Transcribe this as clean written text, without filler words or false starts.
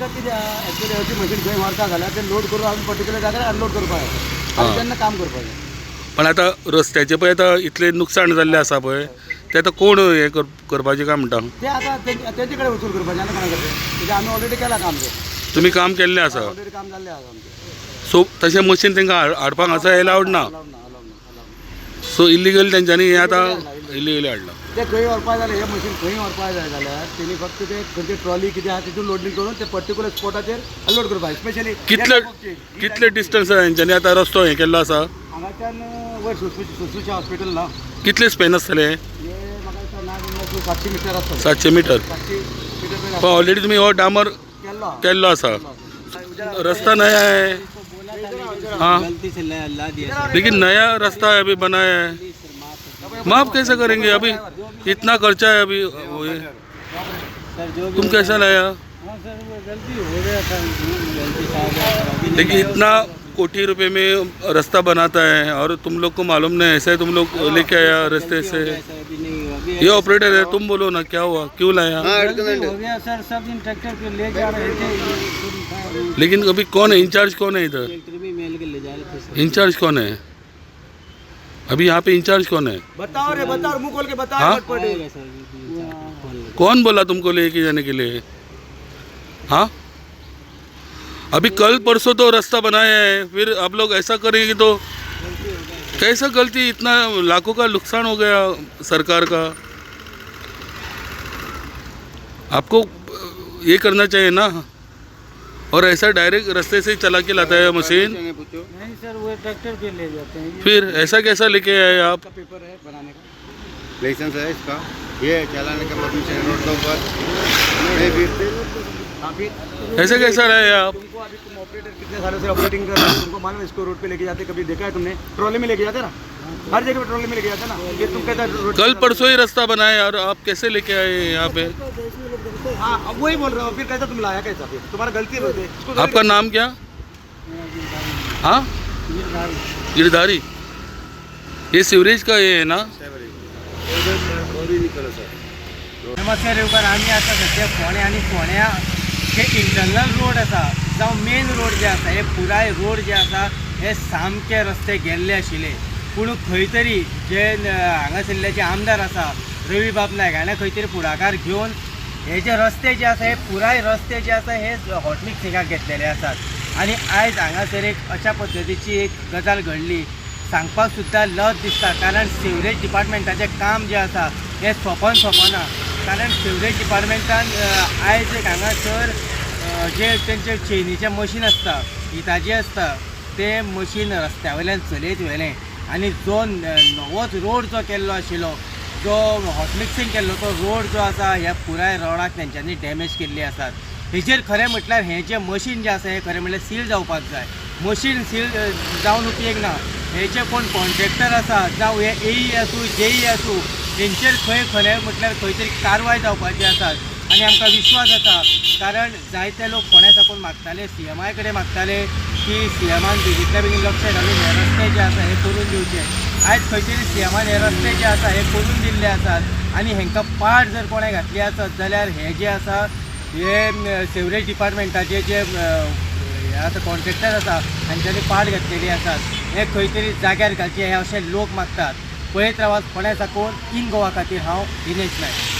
आमकां कितें एक्चुअली अशी मशीन खंय व्हरता जाल्यार ते लोड करून आमी पर्टिक्युलर जाग्यार अनलोड करपाक जाय आनी तेन्ना काम करपाक जाय. पण आता रस्त्याचे पळय आता इतले नुकसाण जाल्लें आसा पळय ते आता कोण हे करपाचें काय म्हणटा? ते आतां तेंचे कडेन वसूल करपाचें आनी कोणा कडेन म्हणजे आमी ऑलरेडी केलां काम ते तुम्ही काम केल्लें आसा ऑलरेडी काम जाल्लें आसा आमचें. सो तशें मशीन तांकां हाडपाक हांगासर अलावड ना अलावड ना अलावड ना. सो इल्लिगल तेंच्यांनी हें आतां इल्लिगली हाडलां. ते खंय व्हरपाक जाय हे मशीन खंय व्हरपाक जाय जाल्यार तेणी फक्त ते खंयची ट्रॉली कितें आहा तितून लोडिंग करून ते पर्टिक्युलर स्पॉटाचेर अनलोड करपाक स्पेशली कितले डिस्टन्स हेंच्यांनी आतां रस्तो हें केल्लो आसा? हांगाच्यान वयर सुश्रुशा हॉस्पिटल ना कितले स्पेन आसतले? म्हाका दिसता ना जाल्यार 700 मिटर आसतले. 700 मिटर. 700 मिटर पण ऑलरेडी तुम्ही हो डांबर केल्लो आसा. रास्ता नया है हाँ, लेकिन नया रास्ता है अभी बनाया है, माफ कैसे करेंगे? अभी इतना खर्चा है अभी वो ये तुम कैसा लाया? लेकिन इतना कोटी रुपए में रास्ता बनाता है और तुम लोग को मालूम नहीं, ऐसे तुम लोग लेके आया रास्ते से. ये ऑपरेटर है, तुम बोलो ना क्या हुआ, क्यों लाया? हो गया सर, सब दिन ट्रैक्टर पे ले जा रहे थे. लेकिन अभी कौन है इंचार्ज, कौन है इधर इंचार्ज कौन है? अभी यहाँ पे इंचार्ज कौन है? बताओ रे, बताओ, मुंह खोल के बताओ. हाँ? कौन बोला तुमको लेके जाने के लिए? हाँ, अभी कल परसों तो रास्ता बनाया है, फिर आप लोग ऐसा करेंगे तो कैसा गलती? इतना लाखों का नुकसान हो गया सरकार का. आपको ये करना चाहिए ना, और ऐसा डायरेक्ट रास्ते से चला के लाता है मशीन. नहीं सर, वो ट्रैक्टर पे ले जाते हैं. फिर ऐसा कैसा लेके आए आप? इसका पेपर है बनाने का, लाइसेंस है इसका, ये चलाने का परमिशन है रोड के ऊपर. ऐसे कैसा रहे आप? तुमको अभी तुम ऑपरेटर कितने सालों से ऑपरेटिंग कर रहे हो, तुमको मालूम है इसको रोड पे लेके जाते कभी देखा है तुमने? ट्रॉली में लेके जाते ना, हर जगह पे ट्रॉली में लेके जाते ना. ये तुम कहते रोड कल परसों ही रास्ता बनाया और आप कैसे लेके आए यहाँ पे? हाँ, अब वही बोल रहा हूँ. फिर कैसा तुम लाया, कैसा फिर तुम्हारा गलती है. आपका नाम क्या? हाँ, गिरधारी. ये सीवरेज का ये है ना? नमस्ते रेवकर, आम्ही आता सध्या फोण्या आणि फोण्या जे इंटरनल रोड आसा जावं मेन रोड जे आसा हे पुराय रोड जे आसा हे सामके रस्ते गेल्ले आशिल्ले. पूण खंय तरी जे हांगासरले जे आमदार आसा रवी बाब नायक हाणें खंय तरी पुढाकार घेवन हे जे रस्ते जे आसा हे पुराय रस्ते जे आसा हे हॉट मिक्सिंगाक घेतलेले आसात. आनी आयज हांगासर एक अशा पद्दतीची एक गजाल घडली, सांगपाक सुद्दां लज दिसता. कारण सिवरेज डिपार्टमेंटाचें काम जें आसा हें सोंपना. कारण सिवरेज डिपार्टमेंटान आयज एक हांगासर जे तेंचे चेनीचें मशीन आसता, हिताचें आसता, तें मशीन रस्त्या वयल्यान चलयत व्हेलें आनी जो नवोच रोड जो केल्लो आशिल्लो, जो हॉट मिक्सिंग केल्लो तो रोड जो आसा ह्या पुराय रोडाक तेंच्यांनी डॅमेज केल्ली आसात. हेजेर खरें म्हटल्यार हें जें मशीन जें आसा हें खरें म्हटल्यार सील जावपाक जाय. मशीन सील जावन उपयोग ना. हे जे कोण कॉन्ट्रॅक्टर आसा जावं हे एई आसूं जेई आसूं तेंचेर खरें म्हटल्यार खंय तरी कारवाय जावपाची आसात. आनी आमकां विश्वास आसा, कारण जायते लोक फोण्या साकून मागताले, CMI कडेन मागताले की CMान बेगींतल्या बेगीन लक्ष घालून हे रस्ते जे आसा हे करून दिवचे. आयज खंय तरी CMान हे रस्ते जे आसा हे करून दिल्ले आसात आनी हेंकां पाड जर कोणें घातली आसत जाल्यार हे जे आसा हे सिवरेज डिपार्टमेंटाचे जे आतां कॉन्ट्रॅक्टर आसा हांच्यांनी पाड घातलेली आसात. हे खंय तरी जाग्यार घालचे हे अशे लोक मागतात. पळयत रावात फोण्या साकून इन गोवा खातीर हांव दिनेश नायक.